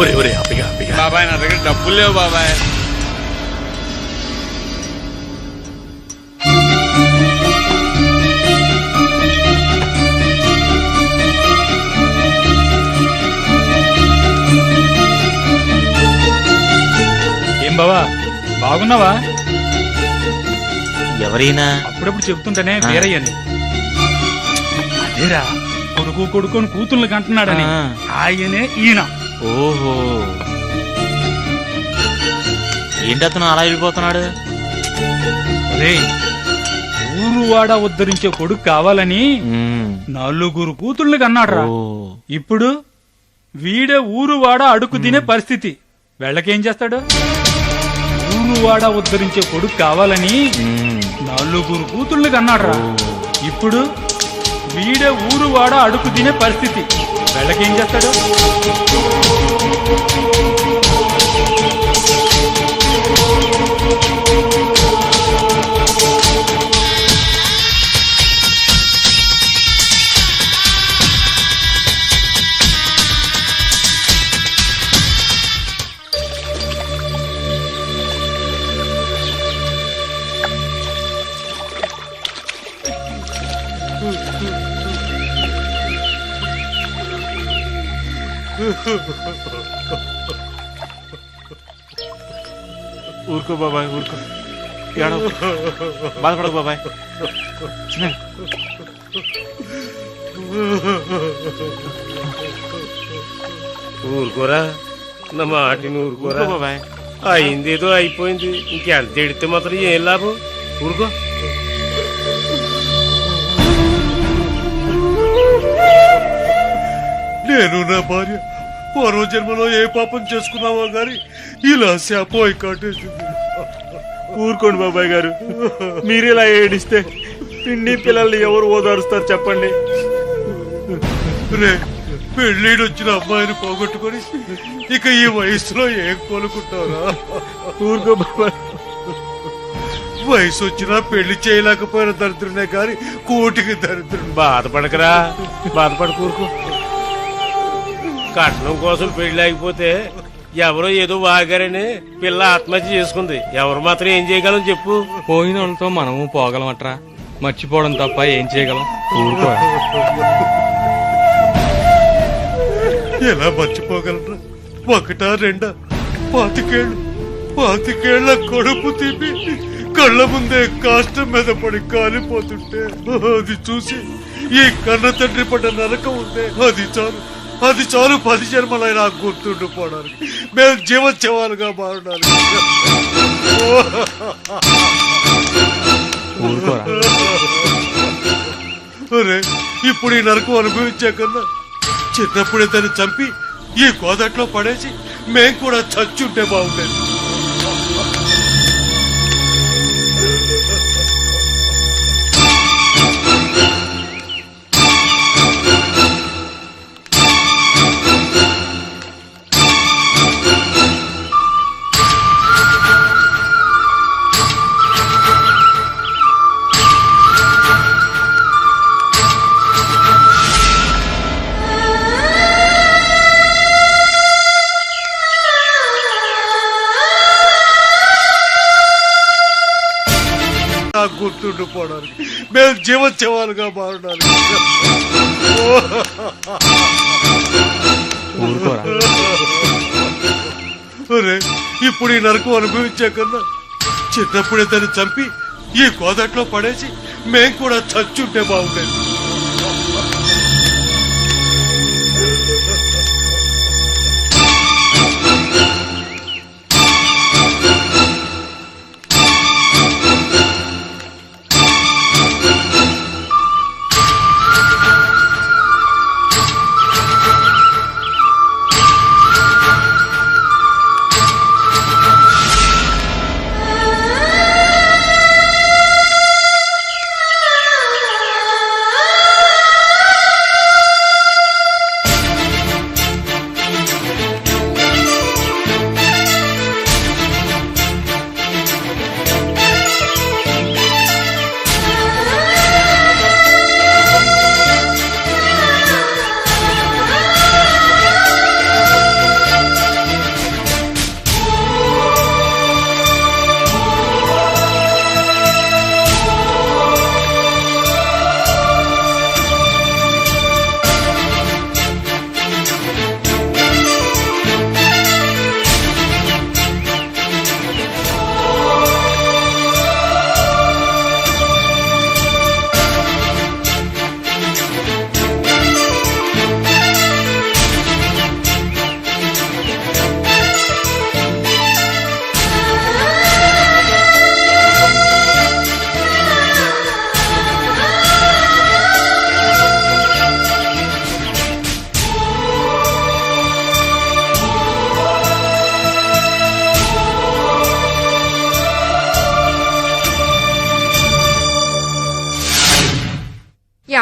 ఒరే ఒరే అబ్బిగా అబ్బిగా. బాబాయ్ నా దగ్గర డబ్బులు లేవు బాబాయ్. ఏం బావా బాగున్నావా? ఎవరైనా అప్పుడప్పుడు చెప్తుంటేనే వీరయ్యని. అదేరా కొడుకు కొడుకుని కూతుర్లు కంటున్నాడని. ఆయనే ఈయన. ఓహో, ఏంటతను అలా వెళ్ళిపోతున్నాడు? అదే ఊరు వాడ ఉద్ధరించే కొడుకు కావాలని 4 కూతుర్లు కన్నాడ్రా. ఇప్పుడు వీడే ఊరు వాడ అడుగు తినే పరిస్థితి. వెళ్ళకేం చేస్తాడు? ఊరు వాడ ఉద్ధరించే కొడుకు కావాలని 4 కూతుర్లు కన్నాడ్రా. ఇప్పుడు వీడే ఊరు వాడ అడుగు తినే పరిస్థితి. వెళ్ళకేం చేస్తాడు? ఊరుకో బాబాయ్, ఊరుకో, బాధపడకు బాబాయ్. ఊరుకోరా నా మాటిని, ఊరుకోరా బాబాయ్. అయిందేదో అయిపోయింది. ఇంకెంత ఎడితే మాత్రం ఏం లాభం? ఊరుకో. నేను నా భార్య పూర్వజన్మలో ఏ పాపం చేసుకున్నావో గాని ఇలా శాపోయి కాటేసింది. ఊరుకోండి బాబాయ్ గారు, మీరిలా ఏడిస్తే పిండి పిల్లల్ని ఎవరు ఓదారుస్తారు చెప్పండి? రే, పెళ్ళిడొచ్చిన అమ్మాయిని పోగొట్టుకొని ఇక ఈ వయసులో ఏం కోలుకుంటావురా? ఊరుకో బాబాయ్. వయసు వచ్చినా పెళ్లి చేయలేకపోయిన దరిద్రునే కాని కోటికి దరిద్రుడు. బాధపడకరా, బాధపడకు, ఊరుకో. కట్నం కోసం పెళ్లి ఆగిపోతే ఎవరో ఏదో వాగారని పిల్ల ఆత్మహత్య చేసుకుంది. ఎవరు మాత్రం ఏం చేయగలం చెప్పు? పోయిన వాళ్ళతో మనము పోగలమట్రా, మర్చిపోవడం తప్ప ఏం చేయగలం? ఊరుకో. ఎలా మర్చిపోగలరా? 1 2 25 కడుపు తిప్పి కళ్ళ ముందే కాష్టం మీద పడి కాలిపోతుంటే అది చూసి ఈ కన్న తండ్రి పడ్డ నరకం ఉంటే అది చాలు 10 జన్మలైనా గుర్తుండిపోవడానికి, మేము జీవోత్సవాలుగా మారడానికి. ఇప్పుడు ఈ నరకం అనుభవించే కన్నా చిన్నప్పుడే దాన్ని చంపి ఈ గోదట్లో పడేసి మేం కూడా చచ్చుంటే బాగుండేది. గుర్తుండిపోవడానికి, మేము జీవోత్సవాలుగా మారడానికి. ఇప్పుడు ఈ నరకం అనుభవించే కన్నా చిన్నప్పుడే దాన్ని చంపి ఈ గోదట్లో పడేసి మేం కూడా చచ్చుంటే బాగుండేది.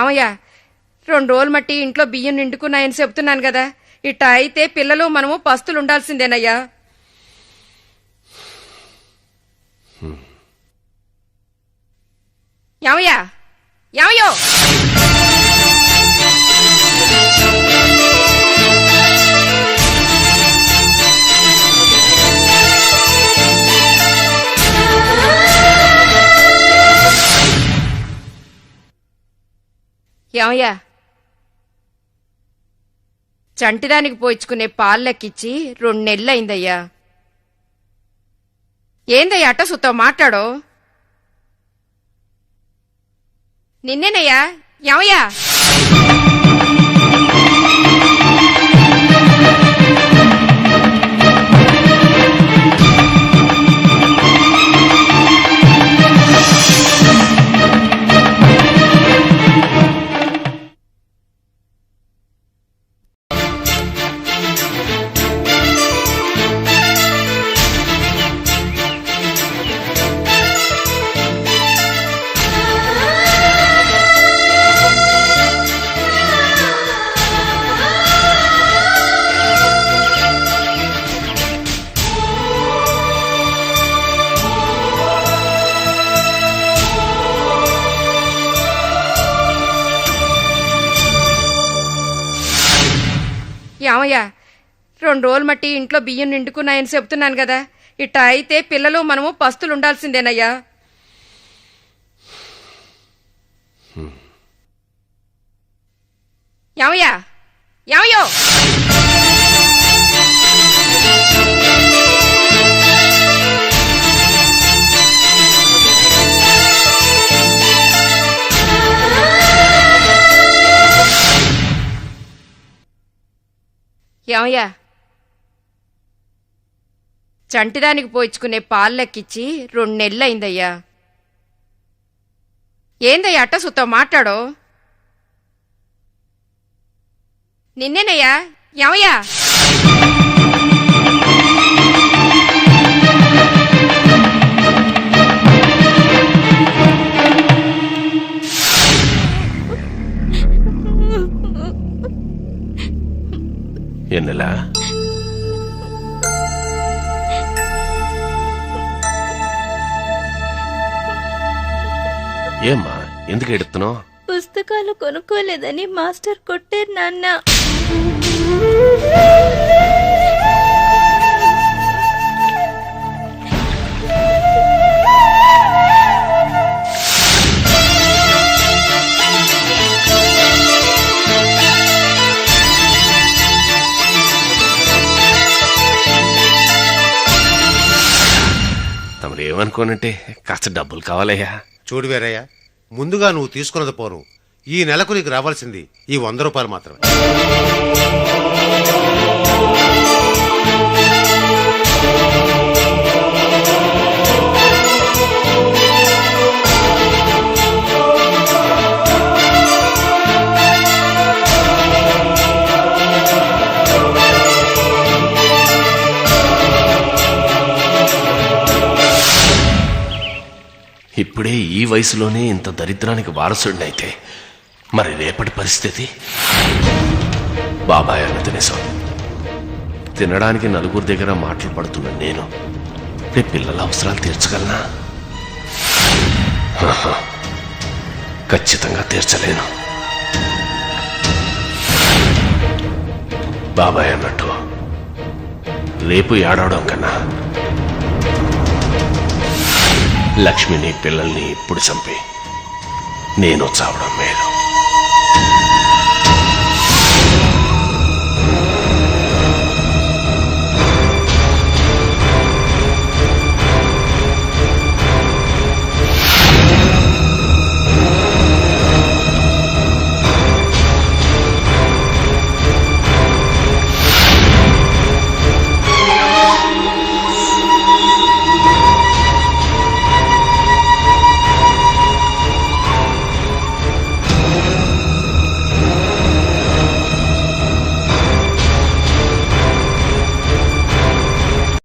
ఏమయ్య 2 రోజులు మట్టి ఇంట్లో బియ్యం నిండుకున్నాయని చెప్తున్నాను కదా, ఇట్టా అయితే పిల్లలు మనము పస్తులు ఉండాల్సిందేనయ్యా. ఏమయ్యా ఏమయ్యో ఏమయ్యా చంటిదానికి పోయించుకునే పాలు లెక్కిచ్చి 2 నెలలైందయ్యా. ఏందయ్యా అట్ట సుతో మాట్లాడో? నిన్నేనయ్యా. ఏమయ్యా ఏమయ్యా 2 రోజులు మట్టి ఇంట్లో బియ్యం నిండుకున్నాయని చెప్తున్నాను కదా, ఇట్టా అయితే పిల్లలు మనము పస్తులు ఉండాల్సిందేనయ్యా. ఏమయ్యా ఏమయ్యో ఏమయ్యా చంటిదానికి పోయించుకునే పాలు లెక్కిచ్చి 2 నెలలైందయ్యా. ఏందయ్యా అట్ట సుతో మాట్లాడో? నిన్నేనయ్యా. ఏమయ్యా ఎన్నెలా ఏమ్మా ఎందుకు ఎడుతున్నావు? పుస్తకాలు కొనుక్కోలేదని మాస్టర్ కొట్టారు నాన్న. తమరు ఏమనుకోనంటే కాస్త డబ్బులు కావాలయ్యా. చూడు వీరయ్య, ముందుగా నువ్వు తీసుకున్నది పోను. ఈ నెలకు నీకు రావాల్సింది ఈ 100 రూపాయలు మాత్రమే. ఇప్పుడే ఈ వయసులోనే ఇంత దరిద్రానికి వారసుడినైతే మరి రేపటి పరిస్థితి? బాబాయ్ అన్నది నిజం. తినడానికి నలుగురి దగ్గర మాటలు పడుతున్న నేను రేపు పిల్లల అవసరాలు తీర్చగలనా? ఖచ్చితంగా తీర్చలేను. బాబాయ్ అన్నట్టు రేపు ఏడవడం కన్నా లక్ష్మిని పిల్లల్ని ఇప్పుడు చంపి నేను చావడం మేలు.